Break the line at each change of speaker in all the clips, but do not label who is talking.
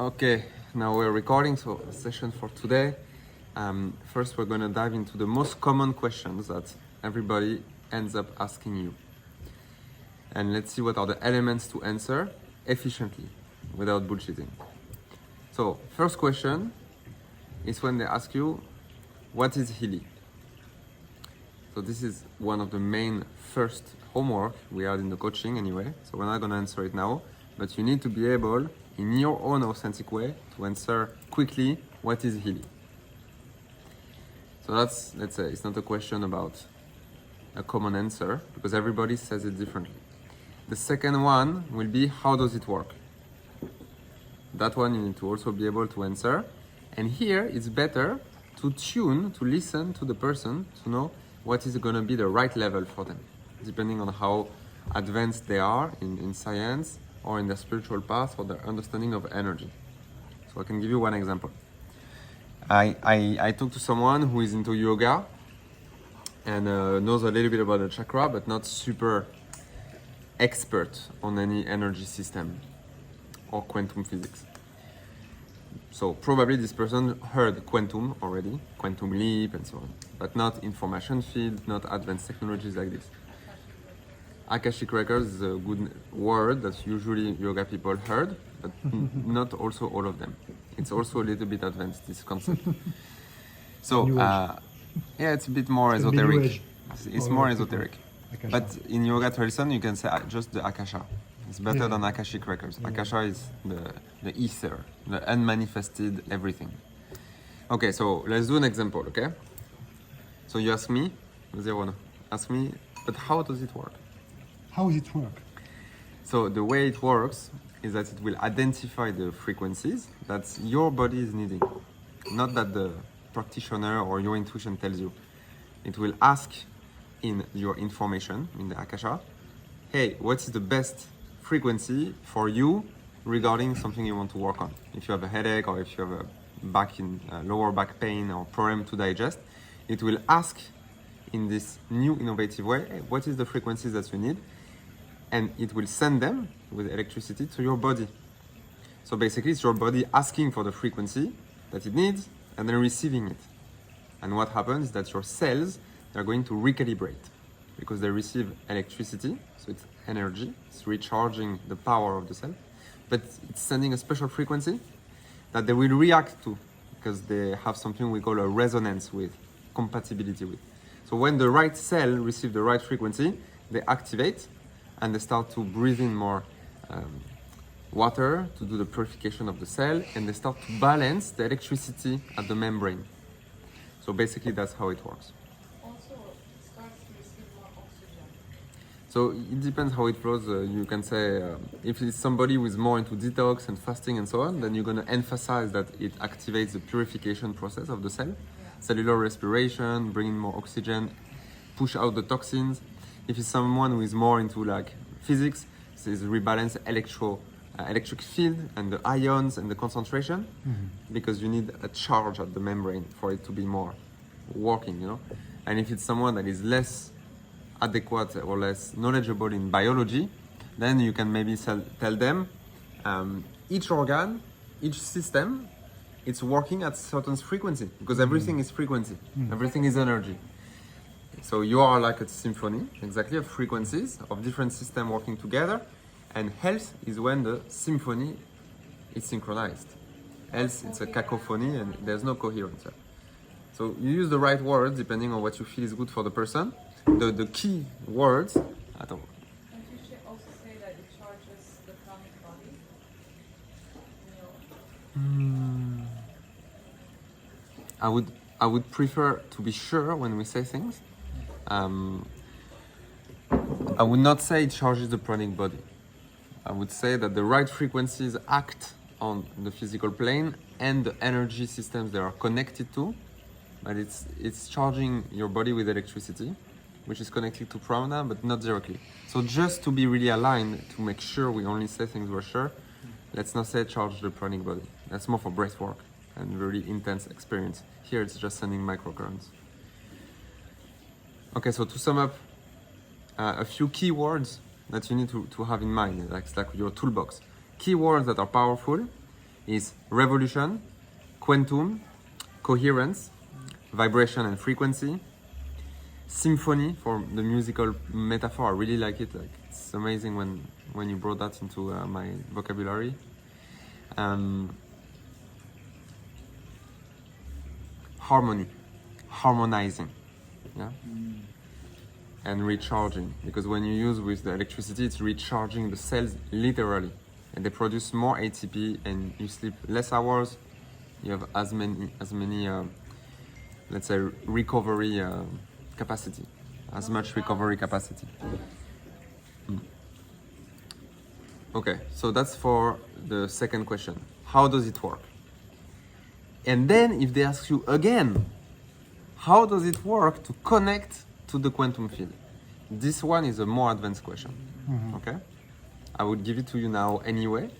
Okay, now we're recording, so the session for today. First, we're going to dive into the most common questions that everybody ends up asking you. And let's see what are the elements to answer efficiently, without bullshitting. So, first question is when they ask you, what is Healy? So this is one of the main first homework we had in the coaching anyway, so we're not going to answer it now, but you need to be able, in your own authentic way, to answer quickly, what is Healy? So that's, let's say, it's not a question about a common answer, because everybody says it differently. The second one will be, how does it work? That one you need to also be able to answer. And here, it's better to listen to the person, to know what is going to be the right level for them, depending on how advanced they are in science or in their spiritual path or their understanding of energy. So I can give you one example. I talked to someone who is into yoga and knows a little bit about the chakra, but not super expert on any energy system or quantum physics. So probably this person heard quantum already, quantum leap and so on, but not information field, not advanced technologies like this. Akashic records is a good word that usually yoga people heard, but not also all of them. It's also a little bit advanced, this concept. So, yeah, it's a bit more esoteric. It's more esoteric. Akasha. But in yoga tradition, you can say just the Akasha. It's better than Akashic records. Yeah. Akasha is the ether, the unmanifested everything. Okay, so let's do an example, okay? So you ask me, ask me, but how does it work?
How does it work?
So the way it works is that it will identify the frequencies that your body is needing. Not that the practitioner or your intuition tells you. It will ask in your information, in the Akasha, hey, what is the best frequency for you regarding something you want to work on? If you have a headache or if you have a lower back pain or problem to digest, it will ask in this new innovative way, hey, what is the frequencies that you need? And it will send them with electricity to your body. So basically it's your body asking for the frequency that it needs and then receiving it. And what happens is that your cells are going to recalibrate because they receive electricity, so it's energy, it's recharging the power of the cell, but it's sending a special frequency that they will react to because they have something we call a resonance with, compatibility with. So when the right cell receives the right frequency, they activate and they start to breathe in more water to do the purification of the cell, and they start to balance the electricity at the membrane. So basically that's how it works.
Also, it starts to receive more oxygen.
So it depends how it flows. You can say if it's somebody who is more into detox and fasting and so on, then you're going to emphasize that it activates the purification process of the cell. Yeah. Cellular respiration, bringing more oxygen, push out the toxins. If it's someone who is more into like physics, so it's rebalance electric field and the ions and the concentration, because you need a charge at the membrane for it to be more working, you know. And if it's someone that is less adequate or less knowledgeable in biology, then you can maybe tell them each organ, each system, it's working at certain frequency, because everything is frequency, everything is energy. So you are like a symphony, exactly, of frequencies of different systems working together, and health is when the symphony is synchronized. Else it's a cacophony and there's no coherence. So you use the right words depending on what you feel is good for the person. The key words.
And you should also say that it charges the pranic body.
I would prefer to be sure when we say things. I would not say it charges the pranic body. I would say that the right frequencies act on the physical plane and the energy systems they are connected to, but it's charging your body with electricity, which is connected to prana, but not directly. So just to be really aligned, to make sure we only say things we're sure, let's not say charge the pranic body. That's more for breath work and really intense experience. Here it's just sending microcurrents. Okay, so to sum up, a few keywords that you need to have in mind, like your toolbox. Keywords that are powerful is revolution, quantum, coherence, vibration and frequency, symphony for the musical metaphor. I really like it. Like, it's amazing when you brought that into my vocabulary. Harmony, harmonizing, yeah, and recharging, because when you use with the electricity, it's recharging the cells literally, and they produce more ATP, and you sleep less hours. You have as many let's say recovery capacity, as much recovery capacity. Okay, so that's for the second question. How does it work? And then if they ask you again, how does it work to connect to the quantum field? This one is a more advanced question, okay? I would give it to you now anyway,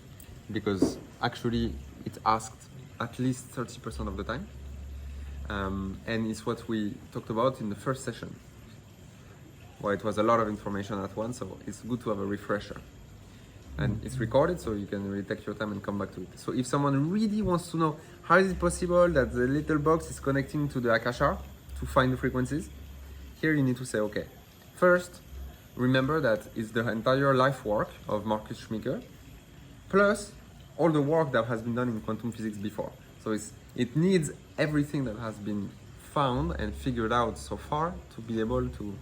because actually it asked at least 30% of the time. And it's what we talked about in the first session, where it was a lot of information at once, so it's good to have a refresher. And it's recorded, so you can really take your time and come back to it. So if someone really wants to know how is it possible that the little box is connecting to the Akasha to find the frequencies, here you need to say, okay, first, remember that it's the entire life work of Marcus Schmicker, plus all the work that has been done in quantum physics before. So it needs everything that has been found and figured out so far to be able to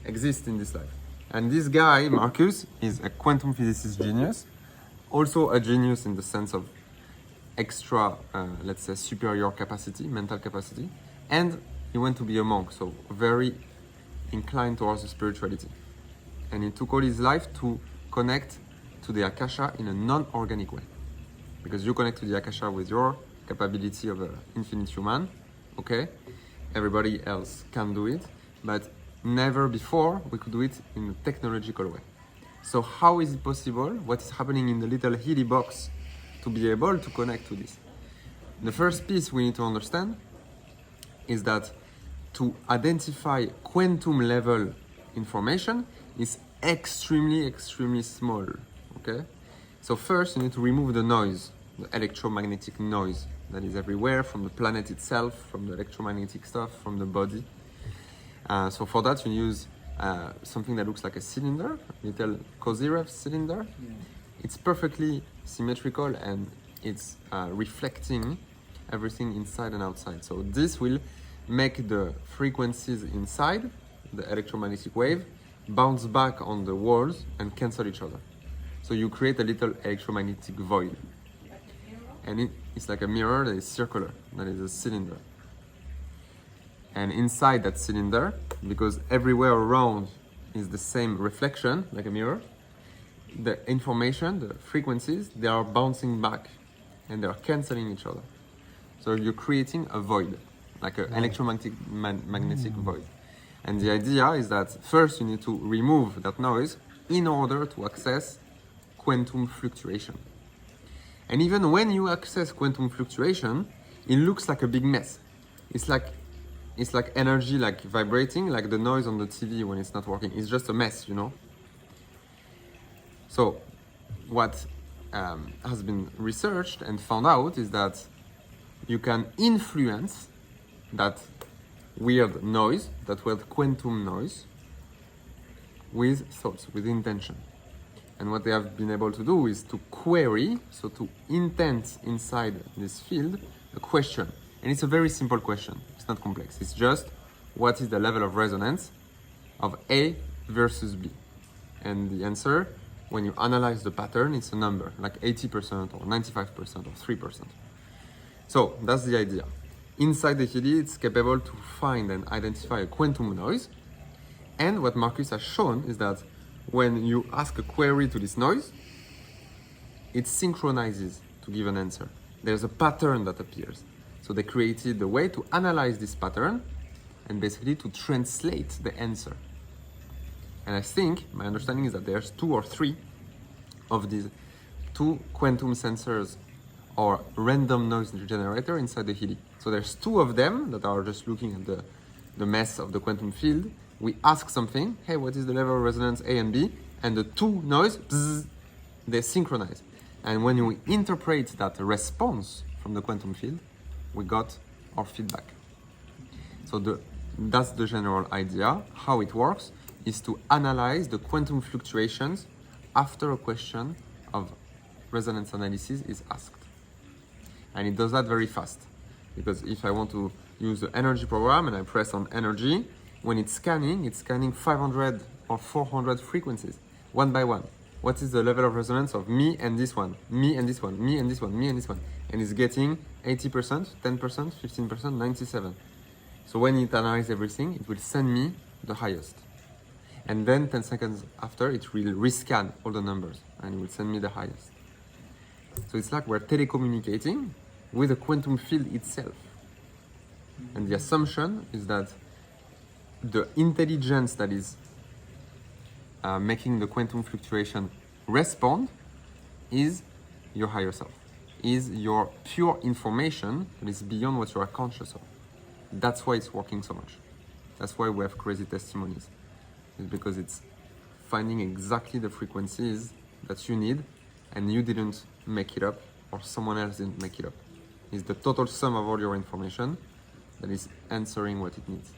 exist in this life. And this guy, Marcus, is a quantum physicist genius, also a genius in the sense of extra, let's say, superior capacity, mental capacity, and he went to be a monk, so very inclined towards the spirituality. And he took all his life to connect to the Akasha in a non-organic way. Because you connect to the Akasha with your capability of an infinite human, okay? Everybody else can do it, but never before we could do it in a technological way. So how is it possible? What is happening in the little Healy box to be able to connect to this? The first piece we need to understand is that to identify quantum level information is extremely small, okay? So first you need to remove the noise, the electromagnetic noise that is everywhere, from the planet itself, from the electromagnetic stuff, from the body. So for that you use something that looks like a cylinder, a little Carriere cylinder. Yeah. It's perfectly symmetrical and it's reflecting everything inside and outside. So this will make the frequencies inside, the electromagnetic wave, bounce back on the walls and cancel each other. So you create a little electromagnetic void. And it's like a mirror that is circular, that is a cylinder. And inside that cylinder, because everywhere around is the same reflection, like a mirror, the information, the frequencies, they are bouncing back and they are canceling each other. So you're creating a void, like an electromagnetic void. And the idea is that first you need to remove that noise in order to access quantum fluctuation. And even when you access quantum fluctuation, it looks like a big mess. It's like energy, like vibrating, like the noise on the TV when it's not working. It's just a mess, you know? So what has been researched and found out is that you can influence that weird noise, that weird quantum noise, with thoughts, with intention. And what they have been able to do is to query, so to intent inside this field, a question. And it's a very simple question. It's not complex. It's just, what is the level of resonance of A versus B? And the answer, when you analyze the pattern, it's a number, like 80% or 95% or 3%. So that's the idea. Inside the Healy, it's capable to find and identify a quantum noise. And what Marcus has shown is that when you ask a query to this noise, it synchronizes to give an answer. There's a pattern that appears. So they created a way to analyze this pattern and basically to translate the answer. And I think, my understanding is that there's 2 or 3 of these 2 quantum sensors or random noise generator inside the Healy. So there's 2 of them that are just looking at the mess of the quantum field. We ask something, hey, what is the level of resonance A and B? And the 2 noise, bzz, they synchronize. And when we interpret that response from the quantum field, we got our feedback. So that's the general idea. How it works is to analyze the quantum fluctuations after a question of resonance analysis is asked. And it does that very fast. Because if I want to use the energy program and I press on energy, when it's scanning 500 or 400 frequencies, one by one. What is the level of resonance of me and this one, me and this one, me and this one, me and this one? And it's getting 80%, 10%, 15%, 97%. So when it analyzes everything, it will send me the highest. And then 10 seconds after, it will rescan all the numbers and it will send me the highest. So it's like we're telecommunicating with the quantum field itself. And the assumption is that the intelligence that is making the quantum fluctuation respond is your higher self, is your pure information that is beyond what you are conscious of. That's why it's working so much. That's why we have crazy testimonies. It's because it's finding exactly the frequencies that you need and you didn't make it up or someone else didn't make it up. It's the total sum of all your information that is answering what it needs.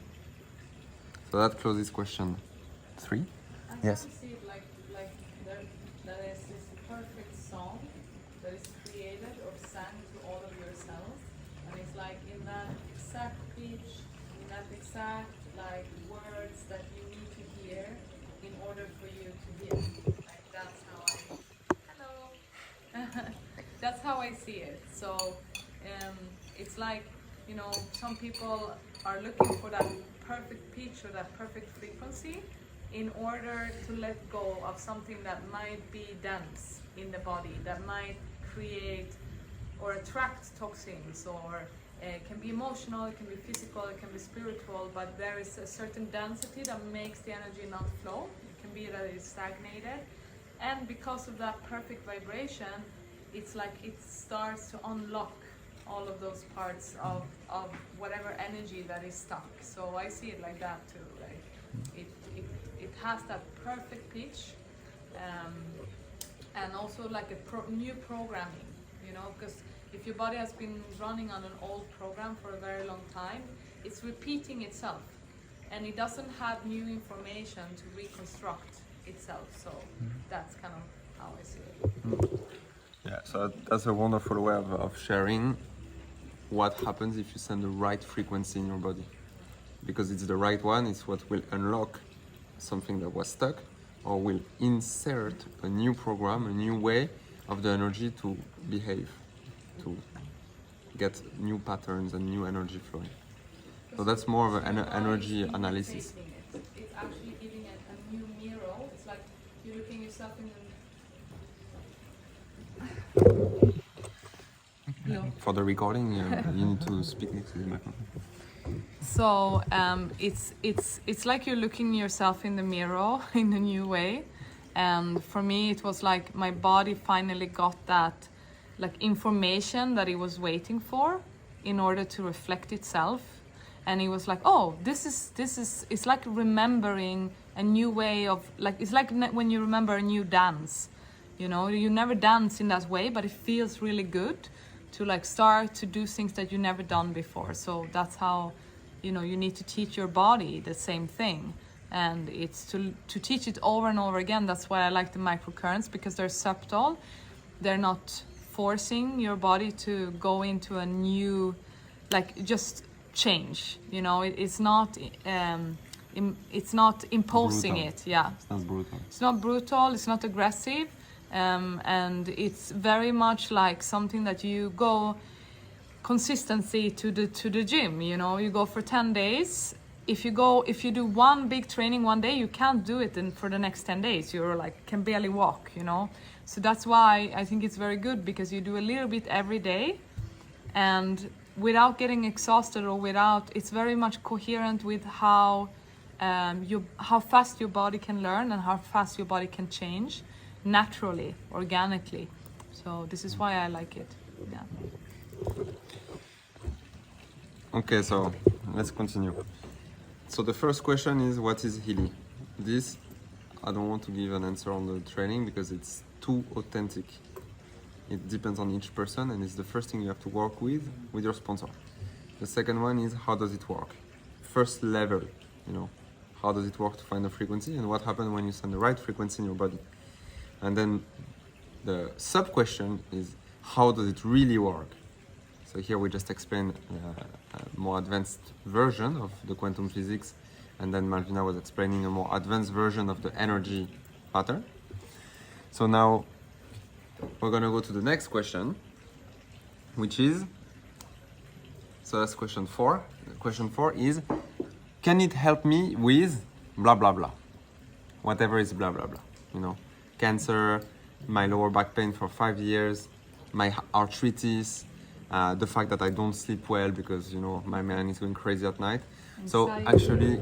So that closes question 3.
I
Yes.
can see it like there is this perfect song that is created or sang to all of your cells, and it's like in that exact pitch, in that exact like words that you need to hear in order for you to hear. Like that's how hello. That's how I see it. So it's like, you know, some people are looking for that perfect pitch or that perfect frequency in order to let go of something that might be dense in the body, that might create or attract toxins, or it can be emotional, it can be physical, it can be spiritual, but there is a certain density that makes the energy not flow. It can be that it's stagnated, and because of that perfect vibration, it's like it starts to unlock all of those parts of whatever energy that is stuck. So I see it like that too. Like it has that perfect pitch, and also like a new programming, you know, because if your body has been running on an old program for a very long time, it's repeating itself, and it doesn't have new information to reconstruct itself. So that's kind of how I see it.
Yeah, so that's a wonderful way of sharing what happens if you send the right frequency in your body. Because it's the right one, it's what will unlock something that was stuck, or will insert a new program, a new way of the energy to behave, to get new patterns and new energy flowing. So that's more of an energy analysis.
It's actually giving it a new mirror. It's like you're looking yourself in the... No.
For the recording, you need to speak next to the microphone.
So it's like you're looking yourself in the mirror in a new way, and for me it was like my body finally got that like information that it was waiting for in order to reflect itself, and it was like, oh, this is it's like remembering a new way of, like, it's like when you remember a new dance, you know, you never dance in that way, but it feels really good to like start to do things that you never done before. So that's how, you know, you need to teach your body the same thing, and it's to teach it over and over again. That's why I like the microcurrents, because they're subtle, they're not forcing your body to go into a new, like, just change, you know. It's not imposing
Brutal.
it. Yeah,
It's not brutal.
it's not brutal, it's not aggressive, and it's very much like something that you go consistency to the gym, you know. You go for 10 days. If you do one big training one day, you can't do it for the next 10 days. You're like, can barely walk, you know. So that's why I think it's very good, because you do a little bit every day, and without getting exhausted, or without, it's very much coherent with how fast your body can learn and how fast your body can change naturally, organically. So this is why I like it. Yeah.
Okay, so let's continue. So the first question is, what is Healy? This, I don't want to give an answer on the training because it's too authentic. It depends on each person, and it's the first thing you have to work with your sponsor. The second one is, how does it work? First level, how does it work to find the frequency, and what happens when you send the right frequency in your body? And then the sub question is, how does it really work? So here we just explain a more advanced version of the quantum physics, and then Malvina was explaining a more advanced version of the energy pattern. So now we're gonna go to the next question, which is, so that's question 4. Question 4 is, can it help me with blah blah blah? Whatever is blah blah blah, cancer, my lower back pain for 5 years, my arthritis, the fact that I don't sleep well because my man is going crazy at night. So actually,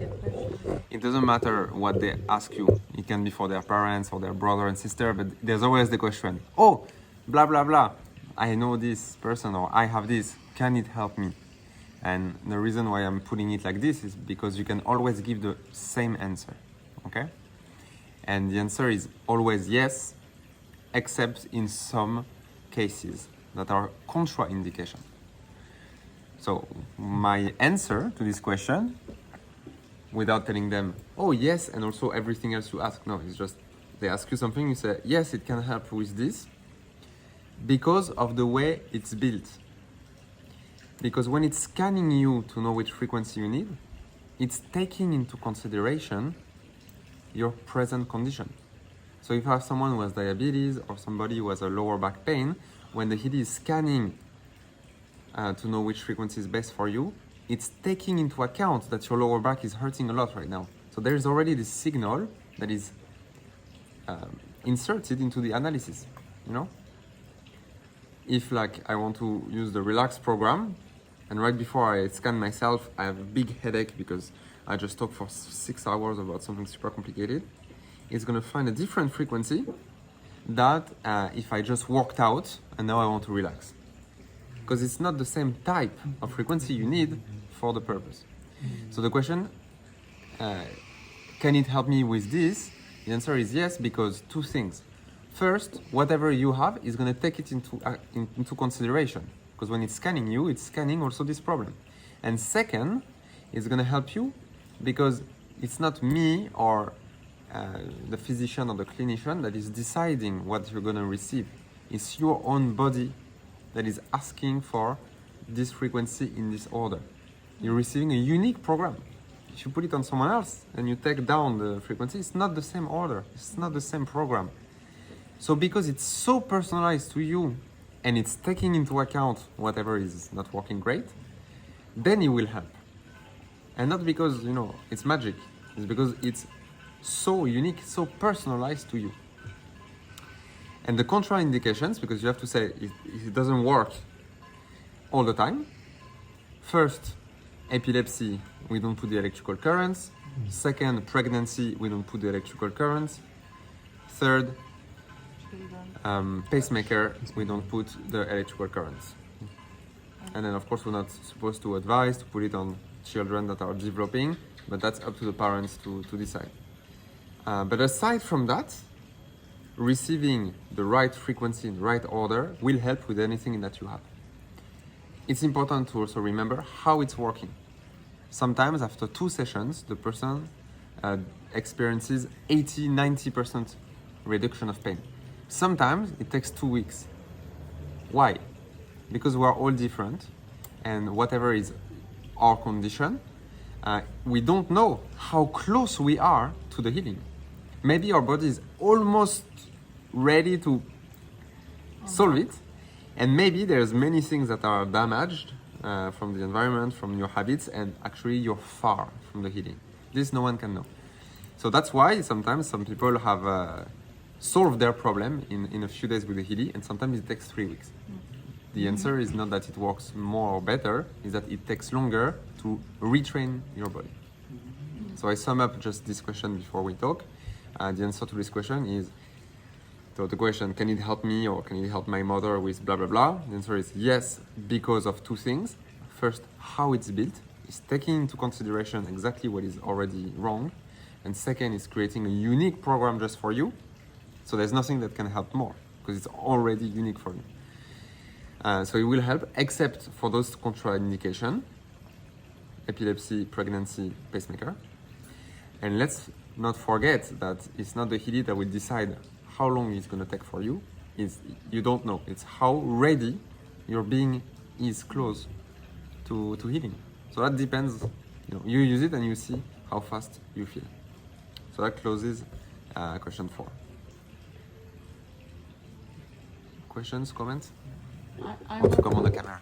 it doesn't matter what they ask you. It can be for their parents or their brother and sister, but there's always the question, oh, blah blah blah, I know this person, or I have this, can it help me? And the reason why I'm putting it like this is because you can always give the same answer, okay? And the answer is always yes, except in some cases that are contraindication. So my answer to this question, without telling them, oh yes, and also everything else you ask, no, it's just they ask you something, you say, yes, it can help with this, because of the way it's built. Because when it's scanning you to know which frequency you need, it's taking into consideration your present condition. So if you have someone who has diabetes or somebody who has a lower back pain, when the Healy is scanning to know which frequency is best for you, it's taking into account that your lower back is hurting a lot right now. So there is already this signal that is inserted into the analysis, If I want to use the relax program, and right before I scan myself, I have a big headache because I just talked for 6 hours about something super complicated, it's gonna find a different frequency that if I just walked out and now I want to relax. Because it's not the same type of frequency you need for the purpose. So the question, can it help me with this? The answer is yes, because 2 things. First, whatever you have is going to take it into consideration. Because when it's scanning you, it's scanning also this problem. And second, it's going to help you because it's not me or the physician or the clinician that is deciding what you're going to receive. It's your own body that is asking for this frequency in this order. You're receiving a unique program. If you put it on someone else and you take down the frequency, it's not the same order. It's not the same program. So because it's so personalized to you and it's taking into account whatever is not working great, then it will help. And not because, it's magic. It's because it's so unique, so personalized to you. And the contraindications, because you have to say it doesn't work all the time. First, epilepsy, we don't put the electrical currents. Second, pregnancy, we don't put the electrical currents. Third, pacemaker, we don't put the electrical currents. And then of course we're not supposed to advise to put it on children that are developing, but that's up to the parents to decide. But aside from that, receiving the right frequency in the right order will help with anything that you have. It's important to also remember how it's working. Sometimes after 2 sessions, the person experiences 80-90% reduction of pain. Sometimes it takes 2 weeks. Why? Because we are all different, and whatever is our condition, we don't know how close we are to the healing. Maybe our body is almost ready to solve it, and maybe there's many things that are damaged from the environment, from your habits, and actually you're far from the healing. This no one can know. So that's why sometimes some people have solved their problem in a few days with the Healy, and sometimes it takes 3 weeks. The answer is not that it works more or better, is that it takes longer to retrain your body. So I sum up just this question before we talk. The answer to this question is, so the question, can it help me or can it help my mother with blah, blah, blah? The answer is yes, because of 2 things. First, how it's built is taking into consideration exactly what is already wrong. And second, is creating a unique program just for you. So there's nothing that can help more because it's already unique for you. So it will help, except for those contraindications: epilepsy, pregnancy, pacemaker. And let's not forget that it's not the Healy that will decide how long it's going to take for you. You don't know. It's how ready your being is close to healing. So that depends. You use it and you see how fast you feel. So that closes question 4. Questions, comments?
I
Want to come on the camera?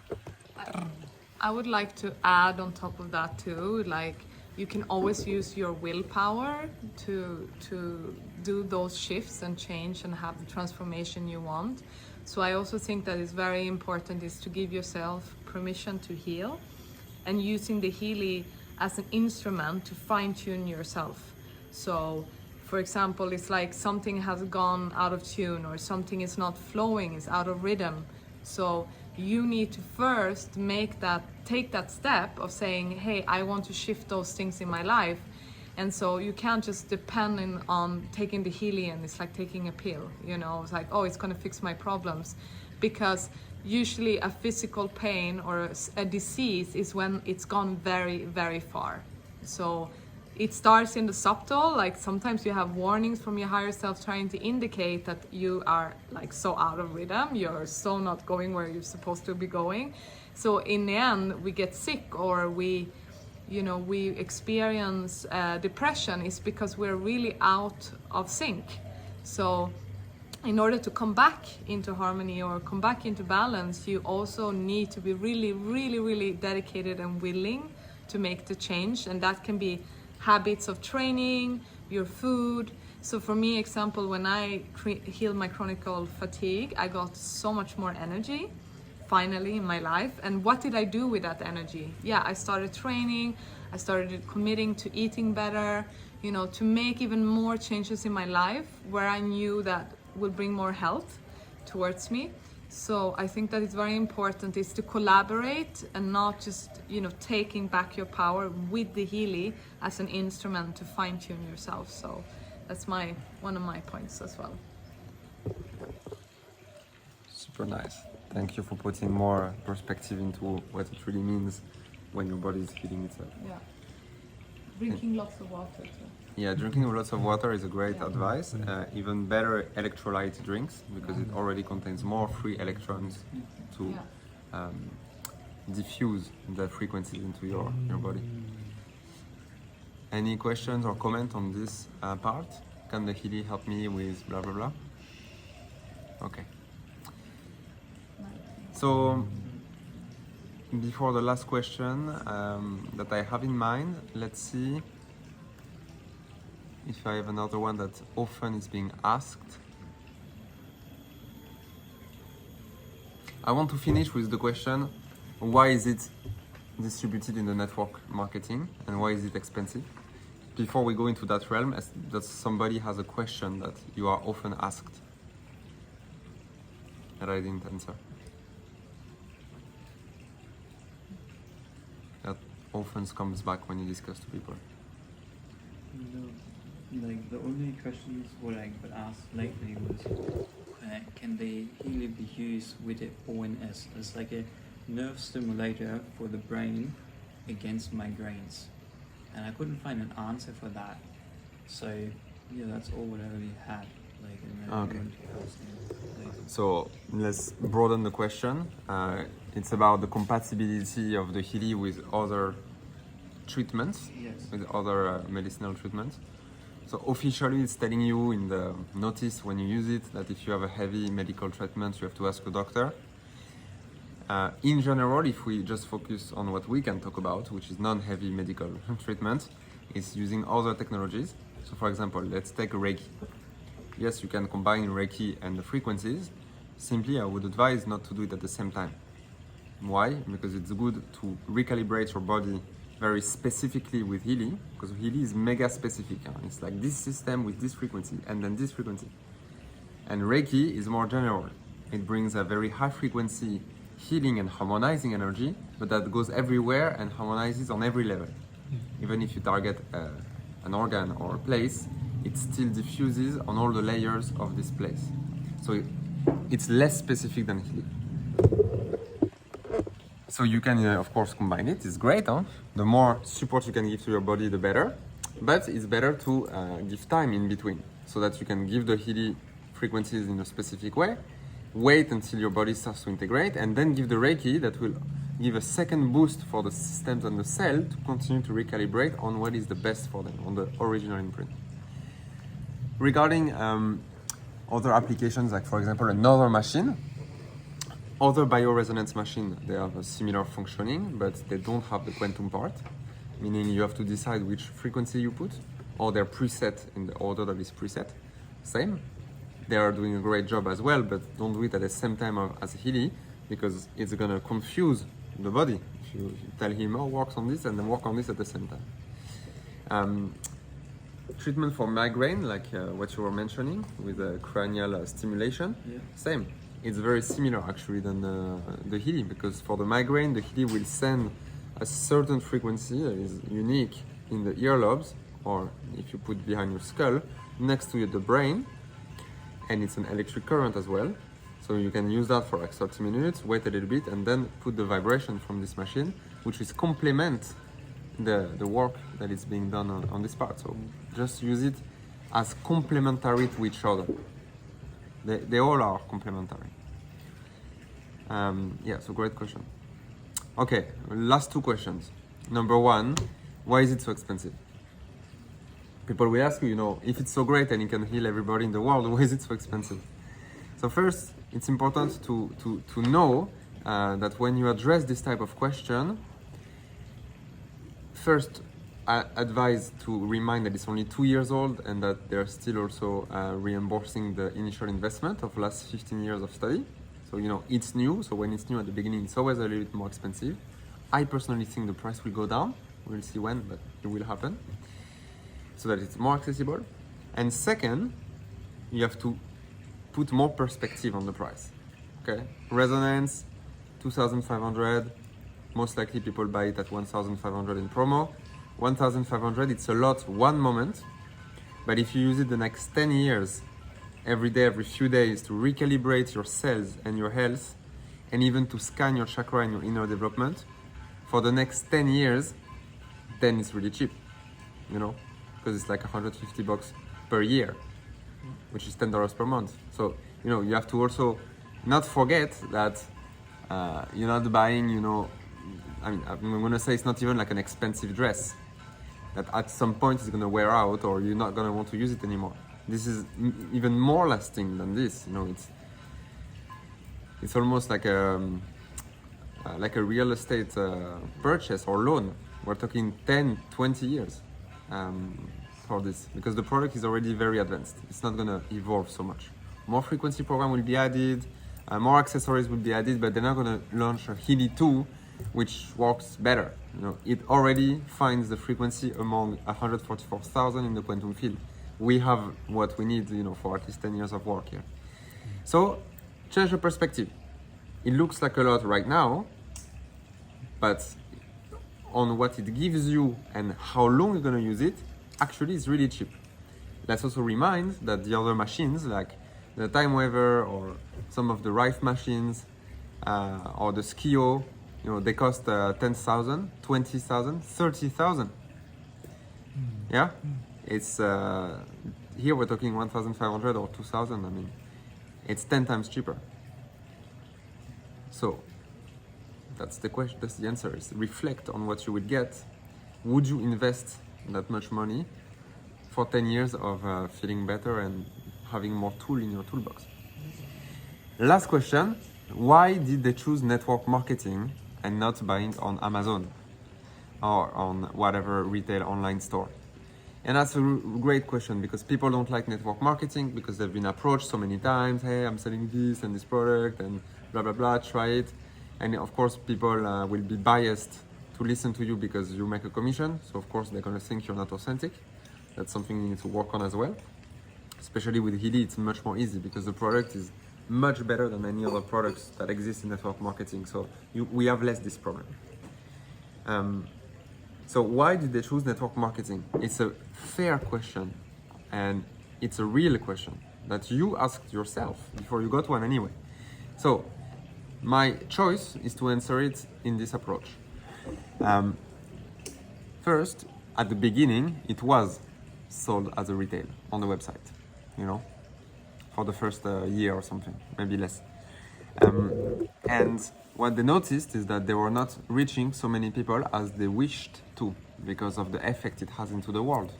I would like to add on top of that too, like you can always use your willpower to do those shifts and change and have the transformation you want. So I also think that it's very important is to give yourself permission to heal, and using the Healy as an instrument to fine-tune yourself. So for example, it's like something has gone out of tune or something is not flowing, is out of rhythm. So you need to first take that step of saying, hey, I want to shift those things in my life. And so you can't just depend on taking the Healy and it's like taking a pill, it's like, oh, it's going to fix my problems. Because usually a physical pain or a disease is when it's gone very, very far. So it starts in the subtle, like sometimes you have warnings from your higher self trying to indicate that you are like so out of rhythm, you're so not going where you're supposed to be going. So in the end, we get sick or we experience depression is because we're really out of sync. So in order to come back into harmony or come back into balance, you also need to be really, really, really dedicated and willing to make the change. And that can be habits of training, your food. So for me, example, when I healed my chronic fatigue, I got so much more energy finally in my life. And what did I do with that energy? Yeah, I started training, I started committing to eating better, to make even more changes in my life where I knew that would bring more health towards me. So I think that it's very important is to collaborate and not just, taking back your power with the Healy as an instrument to fine-tune yourself. So that's one of my points as well.
Super nice. Thank you for putting more perspective into what it really means when your body is healing itself.
Yeah. Drinking lots of water too.
Yeah, drinking lots of water is a great advice. Even better electrolyte drinks because it already contains more free electrons to diffuse the frequencies into your body. Any questions or comment on this part? Can the Healy help me with blah blah blah? Okay. So before the last question that I have in mind, let's see if I have another one that often is being asked. I want to finish with the question, why is it distributed in the network marketing and why is it expensive? Before we go into that realm, that somebody has a question that you are often asked that I didn't answer. That often comes back when you discuss to people.
Like the only questions what I got asked lately was, can the Healy be used with the ONS as like a nerve stimulator for the brain against migraines? And I couldn't find an answer for that. So yeah, that's all what I really had.
Okay. So let's broaden the question. It's about the compatibility of the Healy with other treatments,
Yes.
with other medicinal treatments. So officially it's telling you in the notice when you use it that if you have a heavy medical treatment, you have to ask a doctor. In general, if we just focus on what we can talk about, which is non-heavy medical treatment, is using other technologies. So for example, let's take Reiki. Yes, you can combine Reiki and the frequencies. Simply, I would advise not to do it at the same time. Why? Because it's good to recalibrate your body very specifically with Healy, because Healy is mega specific. It's like this system with this frequency and then this frequency. And Reiki is more general. It brings a very high frequency healing and harmonizing energy, but that goes everywhere and harmonizes on every level. Even if you target an organ or a place, it still diffuses on all the layers of this place. So it's less specific than Healy. So you can, of course, combine it. It's great, huh? The more support you can give to your body, the better. But it's better to give time in between so that you can give the Healy frequencies in a specific way, wait until your body starts to integrate, and then give the Reiki that will give a second boost for the systems and the cell to continue to recalibrate on what is the best for them, on the original imprint. Regarding other applications, like for example another machine, other bioresonance machine, they have a similar functioning, but they don't have the quantum part, meaning you have to decide which frequency you put, or they're preset in the order that is preset. Same. They are doing a great job as well, but don't do it at the same time as Healy, because it's gonna confuse the body. If you tell him, oh, work on this and then work on this at the same time. Treatment for migraine, like what you were mentioning with cranial stimulation, same. It's very similar actually than the Healy, because for the migraine, the Healy will send a certain frequency that is unique in the earlobes, or if you put behind your skull, next to the brain, and it's an electric current as well. So you can use that for like 30 minutes, wait a little bit, and then put the vibration from this machine, which is complement the work that is being done on this part. So just use it as complementary to each other. They all are complementary. Yeah, so great question. Okay, last two questions. Number one, why is it so expensive? People will ask you, if it's so great and it can heal everybody in the world, why is it so expensive? So first, it's important to know that when you address this type of question, first, I advise to remind that it's only 2 years old and that they're still also reimbursing the initial investment of last 15 years of study. So, it's new. So when it's new at the beginning, it's always a little bit more expensive. I personally think the price will go down. We'll see when, but it will happen. So that it's more accessible. And second, you have to put more perspective on the price. Okay? Resonance, 2,500. Most likely people buy it at 1,500 in promo. 1,500, it's a lot one moment, but if you use it the next 10 years, every day, every few days, to recalibrate your cells and your health, and even to scan your chakra and your inner development, for the next 10 years, then it's really cheap, because it's like $150 per year, which is $10 per month. So, you have to also not forget that you're not buying, I'm gonna say it's not even like an expensive dress that at some point is gonna wear out or you're not gonna want to use it anymore. This is even more lasting than this. It's almost like a real estate purchase or loan. We're talking 10, 20 years for this, because the product is already very advanced. It's not gonna evolve so much. More frequency program will be added, more accessories will be added, but they're not gonna launch a Healy 2, which works better. It already finds the frequency among 144,000 in the quantum field. We have what we need, for at least 10 years of work here. So change the perspective. It looks like a lot right now, but on what it gives you and how long you're gonna use it, actually it's really cheap. Let's also remind that the other machines, like the Time Waver or some of the Rife machines or the Skio, they cost 10,000, 20,000, 30,000. Yeah? It's here we're talking 1,500 or 2,000. I mean, it's 10 times cheaper. So that's the question. That's the answer. Is reflect on what you would get. Would you invest that much money for 10 years of feeling better and having more tool in your toolbox? Last question. Why did they choose network marketing and not buying on Amazon or on whatever retail online store? And that's a great question, because people don't like network marketing because they've been approached so many times. Hey, I'm selling this and this product and blah, blah, blah, try it. And of course, people will be biased to listen to you because you make a commission. So of course, they're gonna think you're not authentic. That's something you need to work on as well. Especially with Healy, it's much more easy because the product is much better than any other products that exist in network marketing. So we have less this problem. So why did they choose network marketing? It's a fair question, and it's a real question that you asked yourself before you got one anyway. So my choice is to answer it in this approach. First, at the beginning, it was sold as a retail on the website, you know, for the first year or something, maybe less. And what they noticed is that they were not reaching so many people as they wished to because of the effect it has into the world.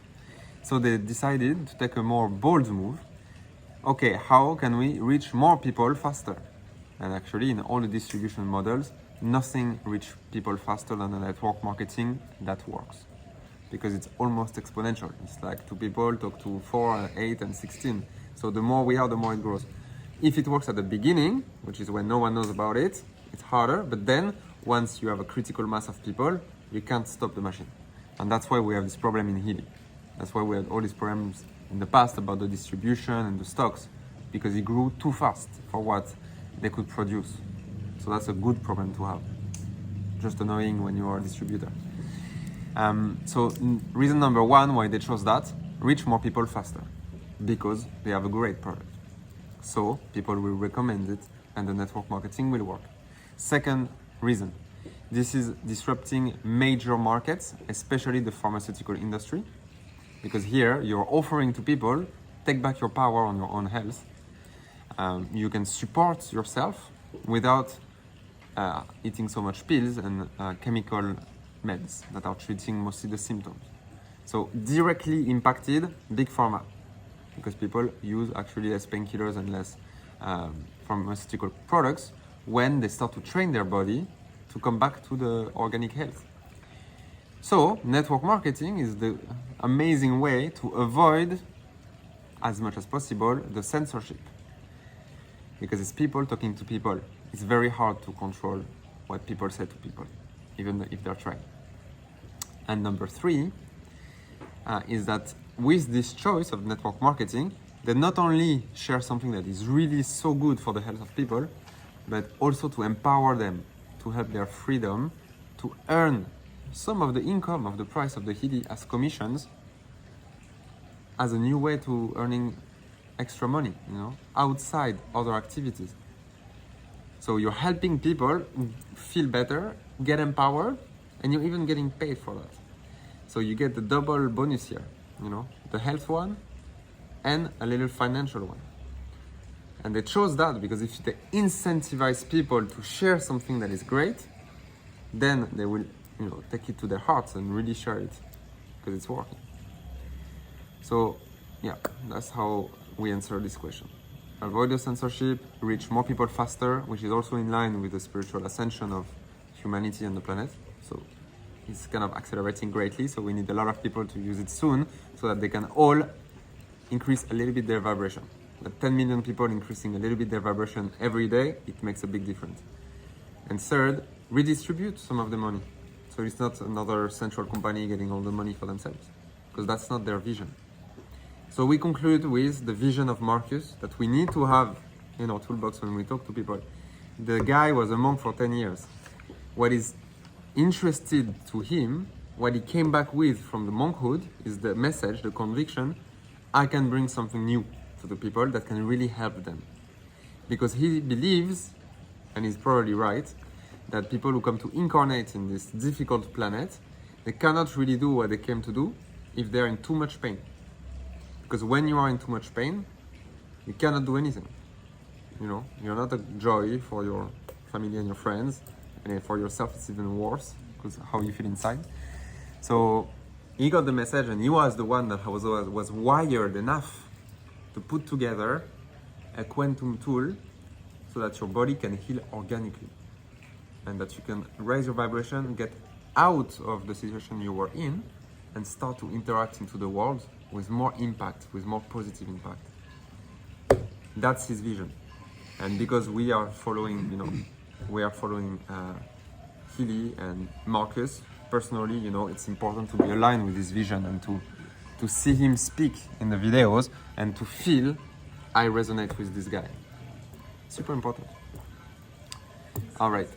So they decided to take a more bold move. Okay, how can we reach more people faster? And actually, in all the distribution models, nothing reaches people faster than the network marketing that works. Because it's almost exponential. It's like 2 people talk to 4, 8, and 16. So the more we are, the more it grows. If it works at the beginning, which is when no one knows about it, it's harder. But then, once you have a critical mass of people, you can't stop the machine. And that's why we have this problem in Healy. That's why we had all these problems in the past about the distribution and the stocks, because it grew too fast for what they could produce. So that's a good problem to have. Just annoying when you are a distributor. Reason number one why they chose that, reach more people faster, because they have a great product. So people will recommend it and the network marketing will work. Second reason, this is disrupting major markets, especially the pharmaceutical industry, because here you're offering to people, take back your power on your own health. You can support yourself without eating so much pills and chemical meds that are treating mostly the symptoms. So directly impacted big pharma, because people use actually less painkillers and less pharmaceutical products when they start to train their body to come back to the organic health. So network marketing is the amazing way to avoid, as much as possible, the censorship. Because it's people talking to people. It's very hard to control what people say to people, even if they're trying. And number three is that with this choice of network marketing, they not only share something that is really so good for the health of people, but also to empower them, to help their freedom, to earn some of the income of the price of the Healy as commissions, as a new way to earning extra money, you know, outside other activities. So you're helping people feel better, get empowered, and you're even getting paid for that. So you get the double bonus here, you know, the health one and a little financial one. And they chose that because if they incentivize people to share something that is great, then they will, you know, take it to their hearts and really share it because it's working. So yeah, that's how we answer this question. Avoid the censorship, reach more people faster, which is also in line with the spiritual ascension of humanity and the planet. So it's kind of accelerating greatly, so we need a lot of people to use it soon so that they can all increase a little bit their vibration. The 10 million people increasing a little bit their vibration every day, it makes a big difference. And third, redistribute some of the money. So it's not another central company getting all the money for themselves, because that's not their vision. So we conclude with the vision of Marcus that we need to have in our toolbox when we talk to people. The guy was a monk for 10 years. What is interested to him, what he came back with from the monkhood is the message, the conviction, I can bring something new to the people that can really help them. Because he believes, and he's probably right, that people who come to incarnate in this difficult planet, they cannot really do what they came to do if they're in too much pain. Because when you are in too much pain, you cannot do anything. You know, you're not a joy for your family and your friends, and for yourself it's even worse, because how you feel inside. So he got the message, and he was the one that was wired enough to put together a quantum tool so that your body can heal organically, and that you can raise your vibration, get out of the situation you were in, and start to interact into the world with more impact, with more positive impact. That's his vision. And because we are following, you know, Healy and Marcus, personally, you know, it's important to be aligned with his vision and to see him speak in the videos and to feel I resonate with this guy. Super important. All right.